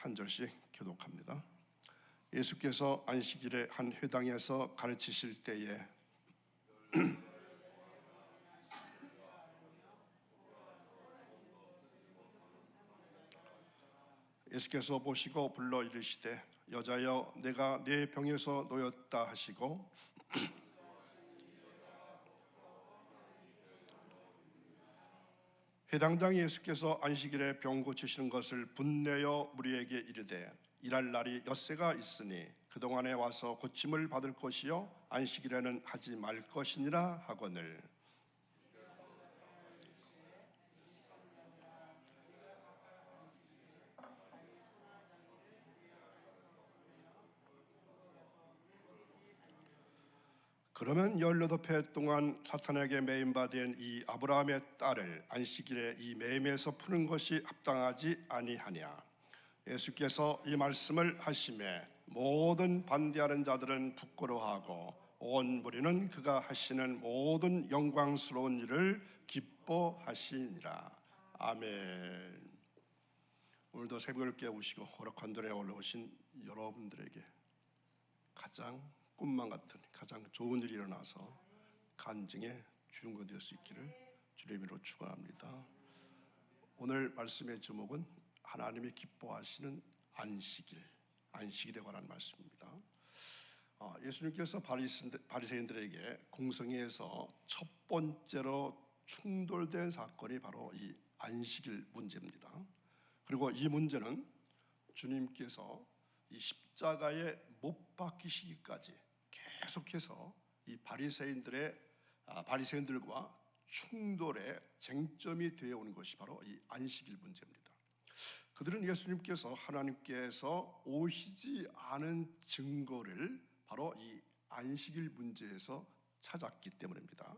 한 절씩 교독합니다. 예수께서 안식일에 한 회당에서 가르치실 때에 예수께서 보시고 불러 이르시되 여자여 내가 네 병에서 놓였다 하시고 회당장이 예수께서 안식일에 병 고치시는 것을 분내어 무리에게 이르되 일할 날이 엿새가 있으니 그동안에 와서 고침을 받을 것이요 안식일에는 하지 말 것이니라 하거늘. 그러면 18해 동안 사탄에게 매임받은 이 아브라함의 딸을 안식일에 이 매임에서 푸는 것이 합당하지 아니하냐. 예수께서 이 말씀을 하시매 모든 반대하는 자들은 부끄러워하고 온 무리는 그가 하시는 모든 영광스러운 일을 기뻐하시니라. 아멘. 오늘도 새벽을 깨우시고 허락한 돌에 올라오신 여러분들에게 가장 꿈만 같은 가장 좋은 일이 일어나서 간증의 주인공이 될 수 있기를 주의 이름으로 축원합니다. 오늘 말씀의 제목은 하나님이 기뻐하시는 안식일에 관한 말씀입니다. 예수님께서 바리새인들에게 공성회에서 첫 번째로 충돌된 사건이 바로 이 안식일 문제입니다. 그리고 이 문제는 주님께서 이 십자가에 못 박히시기까지 계속해서 이 바리새인들과 충돌의 쟁점이 되어 오는 것이 바로 이 안식일 문제입니다. 그들은 예수님께서 하나님께서 오시지 않은 증거를 바로 이 안식일 문제에서 찾았기 때문입니다.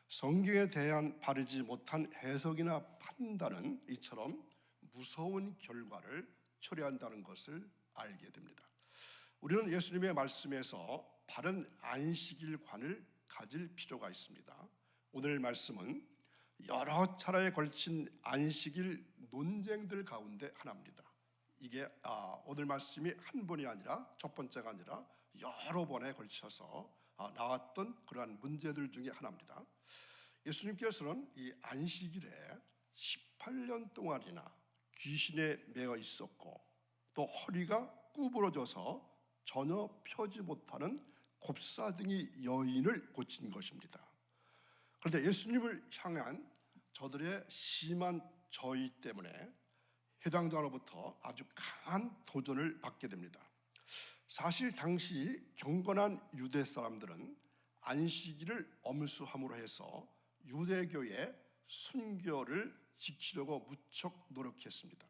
성경에 대한 바르지 못한 해석이나 판단은 이처럼 무서운 결과를 초래한다는 것을 알게 됩니다. 우리는 예수님의 말씀에서 바른 안식일관을 가질 필요가 있습니다. 오늘 말씀은 여러 차례에 걸친 안식일 논쟁들 가운데 하나입니다. 이게 오늘 말씀이 한 번이 아니라 첫 번째가 아니라 여러 번에 걸쳐서 나왔던 그러한 문제들 중에 하나입니다. 예수님께서는 이 안식일에 18년 동안이나 귀신에 매어 있었고 또 허리가 구부러져서 전혀 펴지 못하는 곱사등이 여인을 고친 것입니다. 그런데 예수님을 향한 저들의 심한 저의 때문에 회당장으로부터 아주 강한 도전을 받게 됩니다. 사실 당시 경건한 유대 사람들은 안식일을 엄수함으로 해서 유대교의 순교를 지키려고 무척 노력했습니다.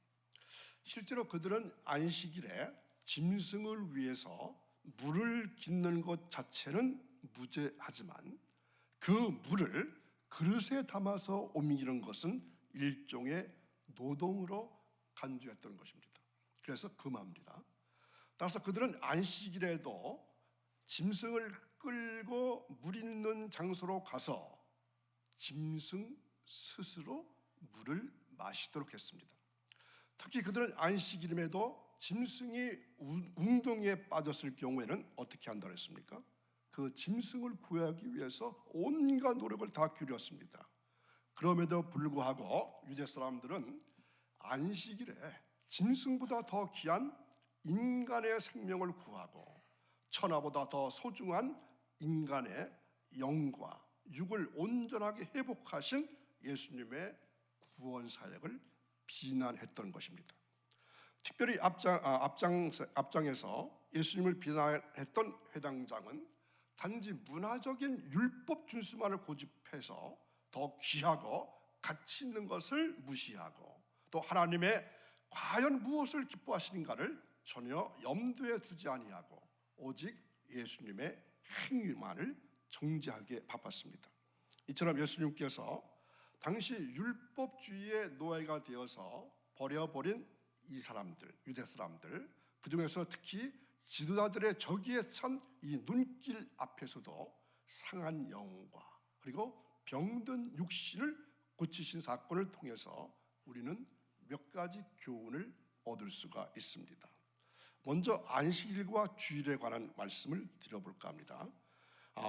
실제로 그들은 안식일에 짐승을 위해서 물을 깃는 것 자체는 무죄하지만 그 물을 그릇에 담아서 옮기는 것은 일종의 노동으로 간주했던 것입니다. 그래서 금합니다. 따라서 그들은 안식일에도 짐승을 끌고 물 있는 장소로 가서 짐승 스스로 물을 마시도록 했습니다. 특히 그들은 안식일임에도 짐승이 웅덩이에 빠졌을 경우에는 어떻게 한다고 했습니까? 그 짐승을 구하기 위해서 온갖 노력을 다 기울였습니다. 그럼에도 불구하고 유대 사람들은 안식일에 짐승보다 더 귀한 인간의 생명을 구하고 천하보다 더 소중한 인간의 영과 육을 온전하게 회복하신 예수님의 구원 사역을 비난했던 것입니다. 특별히 앞장에서 예수님을 비난했던 회당장은 단지 문화적인 율법 준수만을 고집해서 더 귀하고 가치 있는 것을 무시하고 또 하나님의 과연 무엇을 기뻐하시는가를 전혀 염두에 두지 아니하고 오직 예수님의 행위만을 정죄하기에 바빴습니다. 이처럼 예수님께서 당시 율법주의의 노예가 되어서 버려버린 이 사람들, 유대 사람들, 그 중에서 특히 지도자들의 저기에 찬 이 눈길 앞에서도 상한 영과 그리고 병든 육신을 고치신 사건을 통해서 우리는 몇 가지 교훈을 얻을 수가 있습니다. 먼저 안식일과 주일에 관한 말씀을 드려볼까 합니다.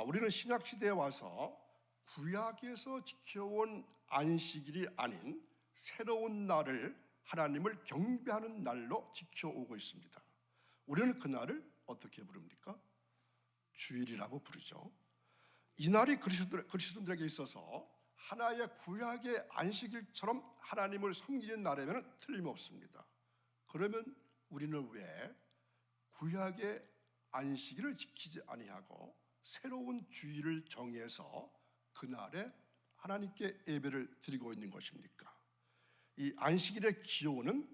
우리는 신약시대에 와서 구약에서 지켜온 안식일이 아닌 새로운 날을 하나님을 경배하는 날로 지켜오고 있습니다. 우리는 그날을 어떻게 부릅니까? 주일이라고 부르죠. 이 날이 그리스도인들에게 있어서 하나의 구약의 안식일처럼 하나님을 섬기는 날이면 틀림없습니다. 그러면 우리는 왜 구약의 안식일을 지키지 아니하고 새로운 주일을 정해서 그날에 하나님께 예배를 드리고 있는 것입니까? 이 안식일의 기원은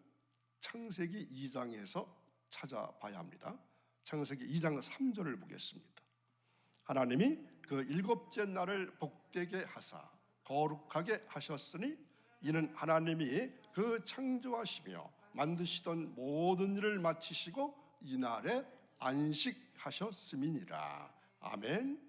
창세기 2장에서 찾아봐야 합니다. 창세기 2장 3절을 보겠습니다. 하나님이 그 일곱째 날을 복되게 하사 거룩하게 하셨으니 이는 하나님이 그 창조하시며 만드시던 모든 일을 마치시고 이 날에 안식하셨음이니라. 아멘.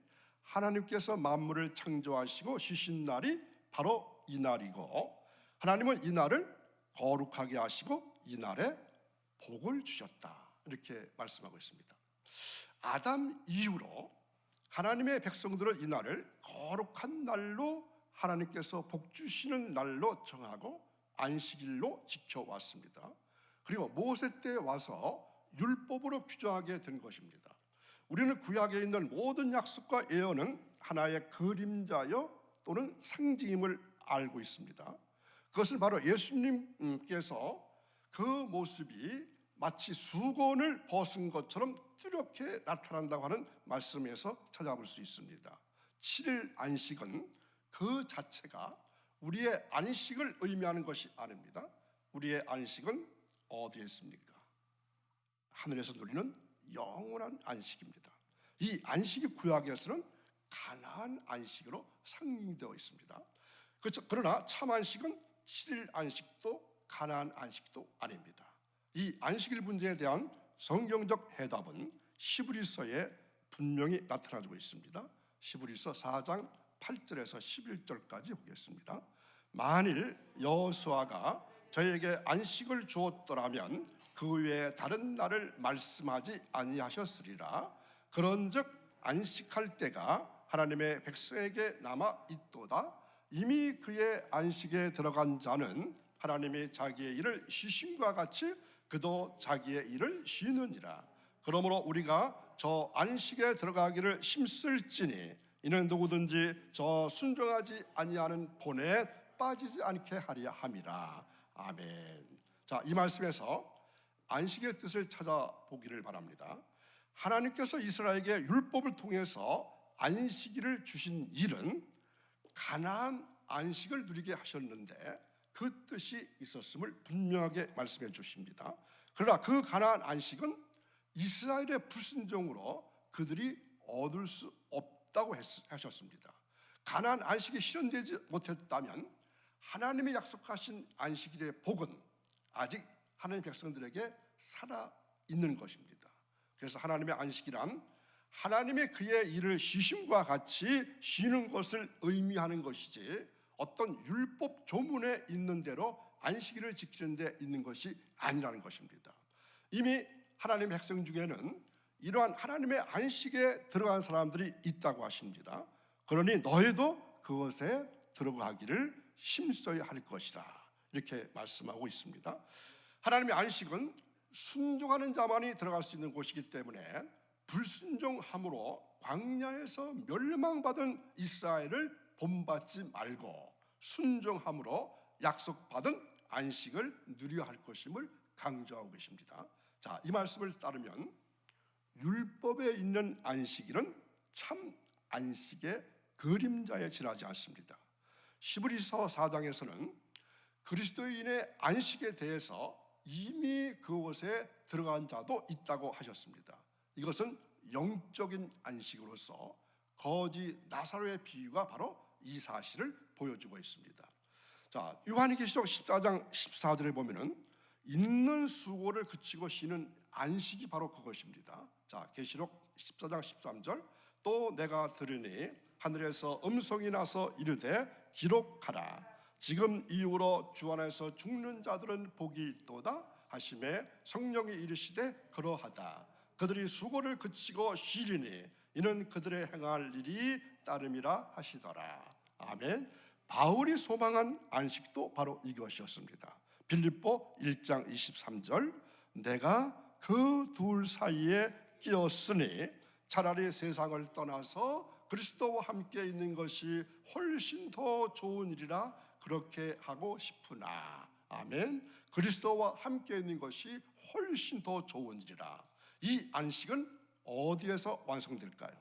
하나님께서 만물을 창조하시고 쉬신 날이 바로 이 날이고, 하나님은 이 날을 거룩하게 하시고 이 날에 복을 주셨다, 이렇게 말씀하고 있습니다. 아담 이후로 하나님의 백성들은 이 날을 거룩한 날로 하나님께서 복 주시는 날로 정하고 안식일로 지켜왔습니다. 그리고 모세 때 와서 율법으로 규정하게 된 것입니다. 우리는 구약에 있는 모든 약속과 예언은 하나의 그림자여 또는 상징임을 알고 있습니다. 그것은 바로 예수님께서 그 모습이 마치 수건을 벗은 것처럼 뚜렷게 나타난다고 하는 말씀에서 찾아볼 수 있습니다. 7일 안식은 그 자체가 우리의 안식을 의미하는 것이 아닙니다. 우리의 안식은 어디에 있습니까? 하늘에서 누리는 영원한 안식입니다. 이 안식이 구약에서는 가나안 안식으로 상징되어 있습니다. 그러나 참 안식은 7일 안식도 가나안 안식도 아닙니다. 이 안식일 문제에 대한 성경적 해답은 히브리서에 분명히 나타나고 있습니다. 히브리서 4장 8절에서 11절까지 보겠습니다. 만일 여호수아가 저에게 안식을 주었더라면 그 외에 다른 날을 말씀하지 아니하셨으리라. 그런즉 안식할 때가 하나님의 백성에게 남아 있도다. 이미 그의 안식에 들어간 자는 하나님이 자기의 일을 쉬심과 같이 그도 자기의 일을 쉬느니라. 그러므로 우리가 저 안식에 들어가기를 힘쓸지니 이는 누구든지 저 순종하지 아니하는 본에 빠지지 않게 하려 함이라. 아멘. 자, 이 말씀에서 안식의 뜻을 찾아보기를 바랍니다. 하나님께서 이스라엘에게 율법을 통해서 안식일을 주신 일은 가나안 안식을 누리게 하셨는데 그 뜻이 있었음을 분명하게 말씀해 주십니다. 그러나 그 가나안 안식은 이스라엘의 불순종으로 그들이 얻을 수 없다고 하셨습니다. 가나안 안식이 실현되지 못했다면 하나님이 약속하신 안식일의 복은 아직 하나님 백성들에게 살아있는 것입니다. 그래서 하나님의 안식이란 하나님의 그의 일을 쉬심과 같이 쉬는 것을 의미하는 것이지 어떤 율법 조문에 있는 대로 안식일을 지키는 데 있는 것이 아니라는 것입니다. 이미 하나님의 백성 중에는 이러한 하나님의 안식에 들어간 사람들이 있다고 하십니다. 그러니 너희도 그것에 들어가기를 힘써야 할 것이라, 이렇게 말씀하고 있습니다. 하나님의 안식은 순종하는 자만이 들어갈 수 있는 곳이기 때문에 불순종함으로 광야에서 멸망받은 이스라엘을 본받지 말고 순종함으로 약속받은 안식을 누려야 할 것임을 강조하고 계십니다. 자, 이 말씀을 따르면 율법에 있는 안식일은 참 안식의 그림자에 지나지 않습니다. 히브리서 4장에서는 그리스도인의 안식에 대해서 이미 그곳에 들어간 자도 있다고 하셨습니다. 이것은 영적인 안식으로서 거지 나사로의 비유가 바로 이 사실을 보여주고 있습니다. 자, 요한계시록 14장 14절에 보면은 있는 수고를 그치고 쉬는 안식이 바로 그것입니다. 자, 계시록 14장 13절, 또 내가 들으니 하늘에서 음성이 나서 이르되 기록하라. 지금 이후로 주 안에서 죽는 자들은 복이 있도다 하심에 성령이 이르시되 그러하다. 그들이 수고를 그치고 쉬리니 이는 그들의 행할 일이 따름이라 하시더라. 아멘. 바울이 소망한 안식도 바로 이것이었습니다. 빌립보 1장 23절, 내가 그 둘 사이에 끼었으니 차라리 세상을 떠나서 그리스도와 함께 있는 것이 훨씬 더 좋은 일이라 그렇게 하고 싶으나. 아멘. 그리스도와 함께 있는 것이 훨씬 더 좋은 일이라. 이 안식은 어디에서 완성될까요?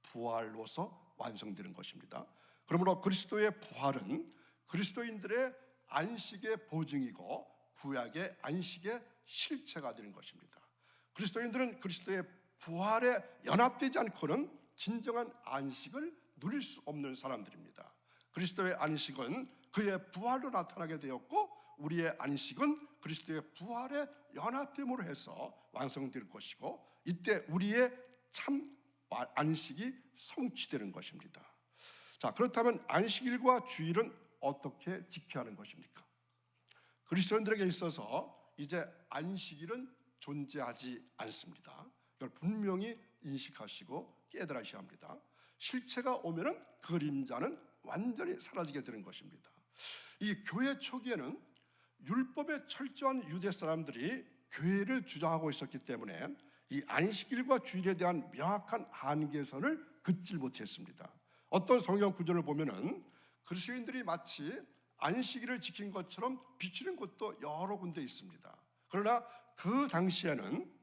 부활로서 완성되는 것입니다. 그러므로 그리스도의 부활은 그리스도인들의 안식의 보증이고 구약의 안식의 실체가 되는 것입니다. 그리스도인들은 그리스도의 부활에 연합되지 않고는 진정한 안식을 누릴 수 없는 사람들입니다. 그리스도의 안식은 그의 부활로 나타나게 되었고 우리의 안식은 그리스도의 부활에 연합됨으로 해서 완성될 것이고 이때 우리의 참 안식이 성취되는 것입니다. 자, 그렇다면 안식일과 주일은 어떻게 지켜야 하는 것입니까? 그리스도인들에게 있어서 이제 안식일은 존재하지 않습니다. 이걸 분명히 인식하시고 깨달으셔야 합니다. 실체가 오면은 그림자는 완전히 사라지게 되는 것입니다. 이 교회 초기에는 율법에 철저한 유대 사람들이 교회를 주장하고 있었기 때문에 이 안식일과 주일에 대한 명확한 한계선을 긋지 못했습니다. 어떤 성경 구절을 보면은 그리스도인들이 마치 안식일을 지킨 것처럼 비치는 곳도 여러 군데 있습니다. 그러나 그 당시에는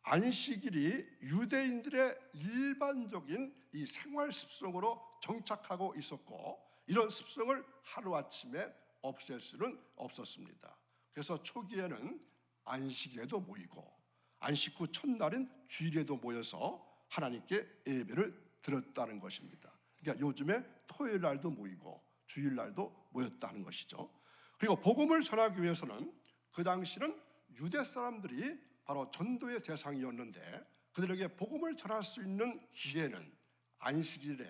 안식일이 유대인들의 일반적인 이 생활 습성으로 정착하고 있었고 이런 습성을 하루아침에 없앨 수는 없었습니다. 그래서 초기에는 안식일에도 모이고 안식 후 첫날인 주일에도 모여서 하나님께 예배를 드렸다는 것입니다. 그러니까 요즘에 토요일 날도 모이고 주일 날도 모였다는 것이죠. 그리고 복음을 전하기 위해서는 그 당시는 유대 사람들이 바로 전도의 대상이었는데 그들에게 복음을 전할 수 있는 기회는 안식일에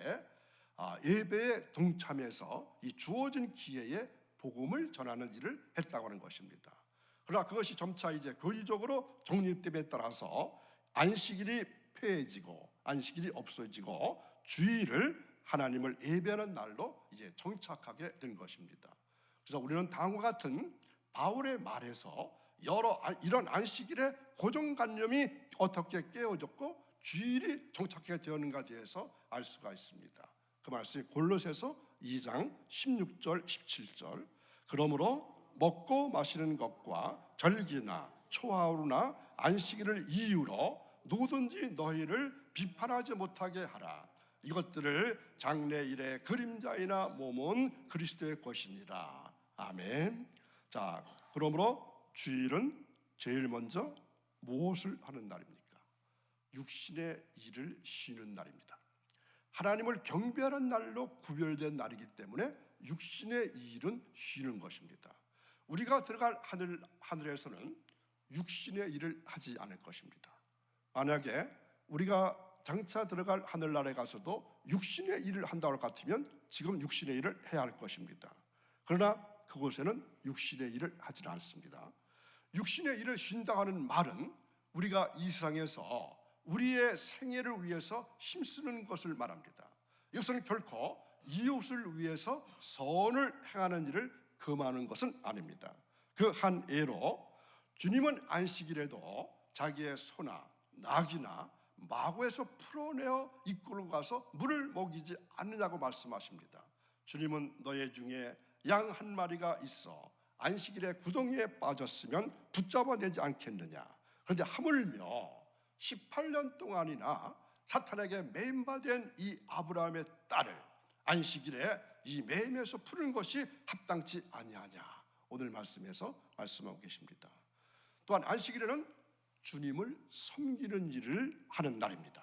예배에 동참해서 이 주어진 기회에 복음을 전하는 일을 했다고 하는 것입니다. 그러나 그것이 점차 이제 교리적으로 정립됨에 따라서 안식일이 폐해지고 안식일이 없어지고 주일을 하나님을 예배하는 날로 이제 정착하게 된 것입니다. 그래서 우리는 다음과 같은 바울의 말에서 여러 이런 안식일의 고정관념이 어떻게 깨어졌고 주일이 정착하게 되었는가에 대해서 알 수가 있습니다. 그 말씀이 골로새서 2장 16절 17절, 그러므로 먹고 마시는 것과 절기나 초하루나 안식일을 이유로 누구든지 너희를 비판하지 못하게 하라. 이것들을 장래일의 그림자이나 몸은 그리스도의 것이니라. 아멘. 자, 그러므로 주일은 제일 먼저 무엇을 하는 날입니까? 육신의 일을 쉬는 날입니다. 하나님을 경배하는 날로 구별된 날이기 때문에 육신의 일은 쉬는 것입니다. 우리가 들어갈 하늘에서는 육신의 일을 하지 않을 것입니다. 만약에 우리가 장차 들어갈 하늘나라에 가서도 육신의 일을 한다고 할 것 같으면 지금 육신의 일을 해야 할 것입니다. 그러나 그곳에는 육신의 일을 하지 않습니다. 육신의 일을 쉰다고 하는 말은 우리가 이 세상에서 우리의 생애를 위해서 힘쓰는 것을 말합니다. 이것은 결코 이웃을 위해서 선을 행하는 일을 금하는 것은 아닙니다. 그 한 예로 주님은 안식일에도 자기의 소나 낙이나 마구에서 풀어내어 이끌고 가서 물을 먹이지 않느냐고 말씀하십니다. 주님은 너희 중에 양 한 마리가 있어 안식일에 구덩이에 빠졌으면 붙잡아내지 않겠느냐. 그런데 하물며 18년 동안이나 사탄에게 매임받은 이 아브라함의 딸을 안식일에 이 매임에서 푸는 것이 합당치 아니하냐. 오늘 말씀에서 말씀하고 계십니다. 또한 안식일에는 주님을 섬기는 일을 하는 날입니다.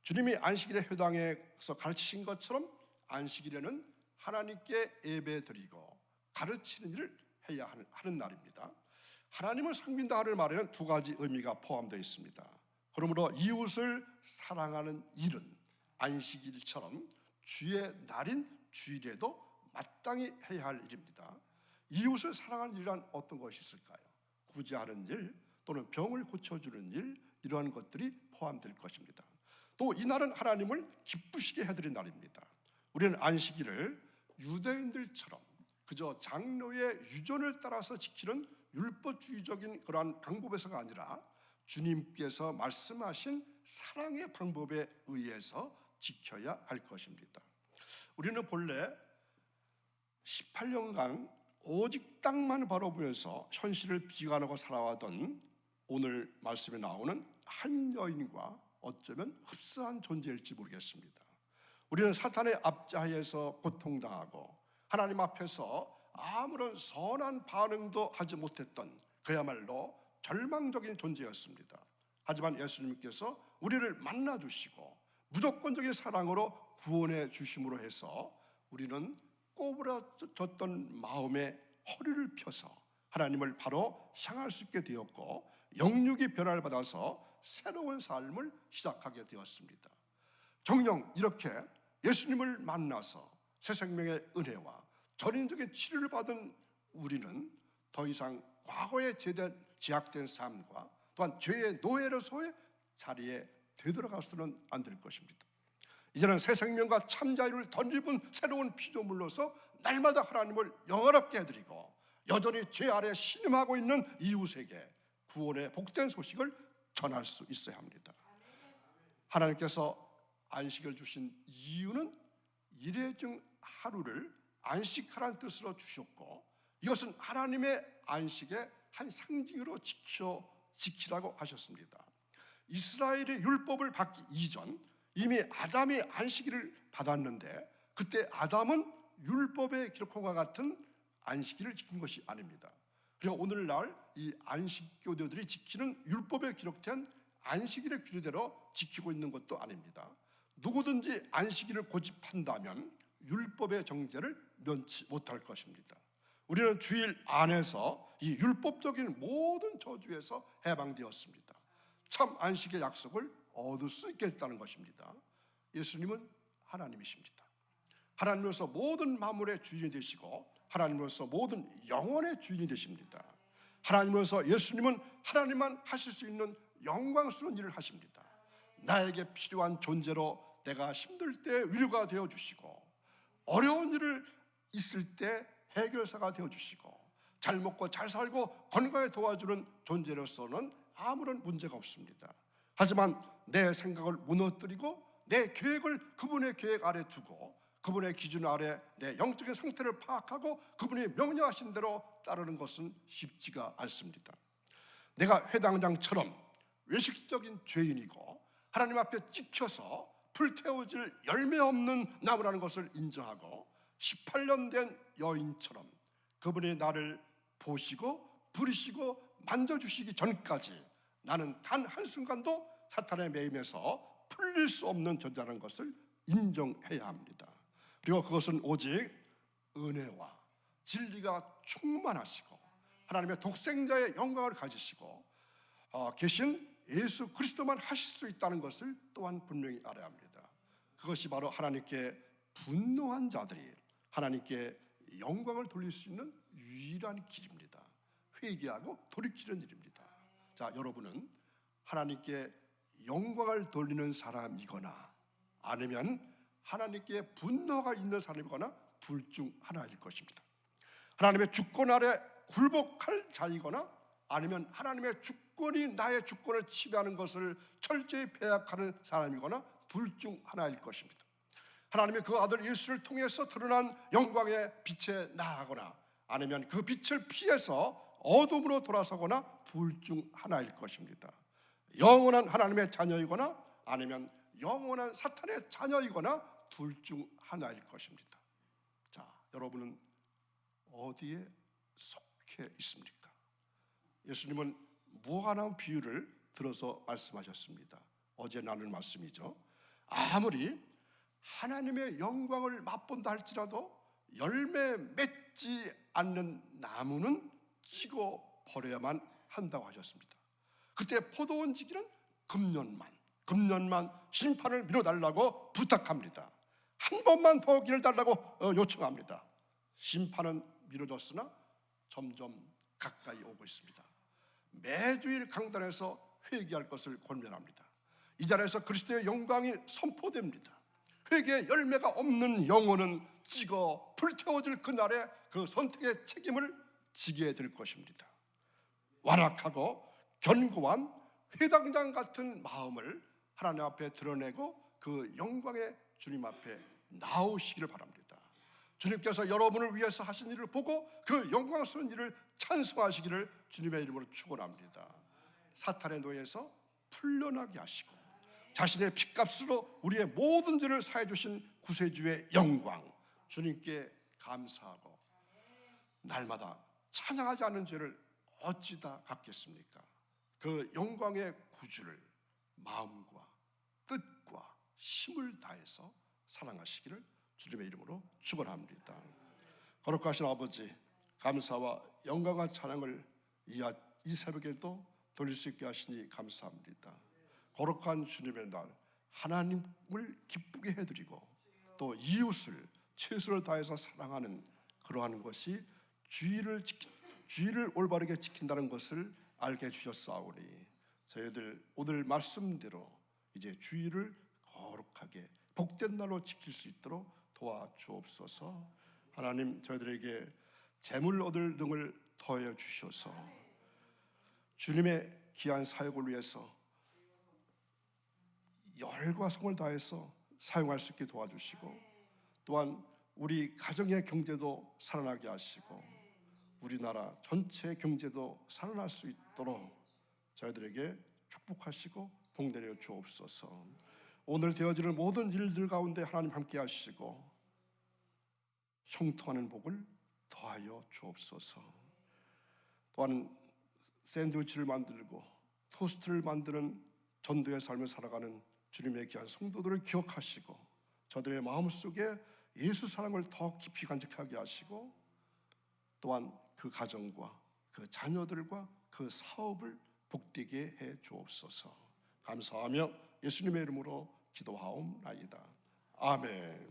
주님이 안식일에 회당에서 가르치신 것처럼 안식일에는 하나님께 예배드리고 가르치는 일을 해야 하는 날입니다. 하나님을 섬긴다 하는 말에는 두 가지 의미가 포함되어 있습니다. 그러므로 이웃을 사랑하는 일은 안식일처럼 주의 날인 주일에도 마땅히 해야 할 일입니다. 이웃을 사랑하는 일이란 어떤 것이 있을까요? 구제하는 일 또는 병을 고쳐주는 일, 이러한 것들이 포함될 것입니다. 또 이날은 하나님을 기쁘시게 해드린 날입니다. 우리는 안식일을 유대인들처럼 그저 장로의 유전을 따라서 지키는 율법주의적인 그러한 방법에서가 아니라 주님께서 말씀하신 사랑의 방법에 의해서 지켜야 할 것입니다. 우리는 본래 18년간 오직 땅만 바라보면서 현실을 비관하고 살아왔던 오늘 말씀에 나오는 한 여인과 어쩌면 흡사한 존재일지 모르겠습니다. 우리는 사탄의 압제하에서 고통당하고 하나님 앞에서 아무런 선한 반응도 하지 못했던 그야말로 절망적인 존재였습니다. 하지만 예수님께서 우리를 만나주시고 무조건적인 사랑으로 구원해 주심으로 해서 우리는 꼬부라졌던 마음에 허리를 펴서 하나님을 바로 향할 수 있게 되었고 영육이 변화를 받아서 새로운 삶을 시작하게 되었습니다. 정녕 이렇게 예수님을 만나서 새 생명의 은혜와 전인적인 치료를 받은 우리는 더 이상 과거에 제약된 삶과 또한 죄의 노예로서의 자리에 되돌아가서는 안 될 것입니다. 이제는 새 생명과 참 자유를 덧입은 새로운 피조물로서 날마다 하나님을 영화롭게 해드리고 여전히 죄 아래 신음하고 있는 이웃에게 구원의 복된 소식을 전할 수 있어야 합니다. 하나님께서 안식을 주신 이유는 일회 중 하루를 안식하라는 뜻으로 주셨고 이것은 하나님의 안식의 한 상징으로 지키라고 하셨습니다. 이스라엘의 율법을 받기 이전 이미 아담이 안식일을 받았는데 그때 아담은 율법의 기록과 같은 안식일을 지킨 것이 아닙니다. 그리고 오늘날 이 안식교도들이 지키는 율법에 기록된 안식일의 규례대로 지키고 있는 것도 아닙니다. 누구든지 안식일을 고집한다면 율법의 정죄를 면치 못할 것입니다. 우리는 주일 안에서 이 율법적인 모든 저주에서 해방되었습니다. 참 안식의 약속을 얻을 수 있겠다는 것입니다. 예수님은 하나님이십니다. 하나님으로서 모든 만물의 주인이 되시고 하나님으로서 모든 영혼의 주인이 되십니다. 하나님으로서 예수님은 하나님만 하실 수 있는 영광스러운 일을 하십니다. 나에게 필요한 존재로 내가 힘들 때 위로가 되어주시고 어려운 일을 있을 때 해결사가 되어주시고 잘 먹고 잘 살고 건강에 도와주는 존재로서는 아무런 문제가 없습니다. 하지만 내 생각을 무너뜨리고 내 계획을 그분의 계획 아래 두고 그분의 기준 아래 내 영적인 상태를 파악하고 그분이 명령하신 대로 따르는 것은 쉽지가 않습니다. 내가 회당장처럼 외식적인 죄인이고 하나님 앞에 찍혀서 불태워질 열매 없는 나무라는 것을 인정하고 18년 된 여인처럼 그분이 나를 보시고 부리시고 만져주시기 전까지 나는 단 한순간도 사탄의 매임에서 풀릴 수 없는 존재라는 것을 인정해야 합니다. 그리고 그것은 오직 은혜와 진리가 충만하시고 하나님의 독생자의 영광을 가지시고 계신 예수 그리스도만 하실 수 있다는 것을 또한 분명히 알아야 합니다. 그것이 바로 하나님께 분노한 자들이 하나님께 영광을 돌릴 수 있는 유일한 길입니다. 회개하고 돌이키는 일입니다. 자, 여러분은 하나님께 영광을 돌리는 사람이거나 아니면 하나님께 분노가 있는 사람이거나 둘 중 하나일 것입니다. 하나님의 주권 아래 굴복할 자이거나 아니면 하나님의 주권이 나의 주권을 지배하는 것을 철저히 배약하는 사람이거나 둘 중 하나일 것입니다. 하나님의 그 아들 예수를 통해서 드러난 영광의 빛에 나아가거나 아니면 그 빛을 피해서 어둠으로 돌아서거나 둘 중 하나일 것입니다. 영원한 하나님의 자녀이거나 아니면 영원한 사탄의 자녀이거나 둘 중 하나일 것입니다. 자, 여러분은 어디에 속해 있습니까? 예수님은 무한한 비유를 들어서 말씀하셨습니다. 어제 나눈 말씀이죠. 아무리 하나님의 영광을 맛본다 할지라도 열매 맺지 않는 나무는 찍어 버려야만 한다고 하셨습니다. 그때 포도원 지기는 금년만 심판을 미뤄달라고 부탁합니다. 한 번만 더 기회를 달라고 요청합니다. 심판은 미뤄졌으나 점점 가까이 오고 있습니다. 매주일 강단에서 회개할 것을 권면합니다. 이 자리에서 그리스도의 영광이 선포됩니다. 회개의 열매가 없는 영혼은 찍어 불태워질 그날에 그 선택의 책임을 지게 될 것입니다. 완악하고 견고한 회당장 같은 마음을 하나님 앞에 드러내고 그 영광의 주님 앞에 나오시기를 바랍니다. 주님께서 여러분을 위해서 하신 일을 보고 그 영광스러운 일을 찬송하시기를 주님의 이름으로 축원합니다. 사탄의 노예에서 풀려나게 하시고 자신의 핏값으로 우리의 모든 죄를 사해 주신 구세주의 영광 주님께 감사하고 날마다 찬양하지 않는 죄를 어찌 다 갚겠습니까? 그 영광의 구주를 마음과 뜻과 힘을 다해서 사랑하시기를 주님의 이름으로 축원합니다. 거룩하신 아버지, 감사와 영광과 찬양을 이 새벽에도 돌릴 수 있게 하시니 감사합니다. 거룩한 주님의 날 하나님을 기쁘게 해드리고 또 이웃을 최선을 다해서 사랑하는 그러한 것이 주의를 올바르게 지킨다는 것을 알게 해주셨사오니 저희들 오늘 말씀대로 이제 주의를 거룩하게 복된 날로 지킬 수 있도록 도와주옵소서. 하나님, 저희들에게 재물 얻을 등을 더해 주셔서 주님의 귀한 사역을 위해서 열과 성을 다해서 사용할 수 있게 도와주시고 또한 우리 가정의 경제도 살아나게 하시고 우리나라 전체 경제도 살아날 수 있도록 저희들에게 축복하시고 복내려 주옵소서. 오늘 되어지는 모든 일들 가운데 하나님 함께 하시고 형통하는 복을 더하여 주옵소서. 또한 샌드위치를 만들고 토스트를 만드는 전도의 삶을 살아가는 주님의 귀한 성도들을 기억하시고 저들의 마음속에 예수 사랑을 더 깊이 간직하게 하시고 또한 그 가정과 그 자녀들과 그 사업을 복되게 해 주옵소서. 감사하며 예수님의 이름으로 기도하옵나이다. 아멘.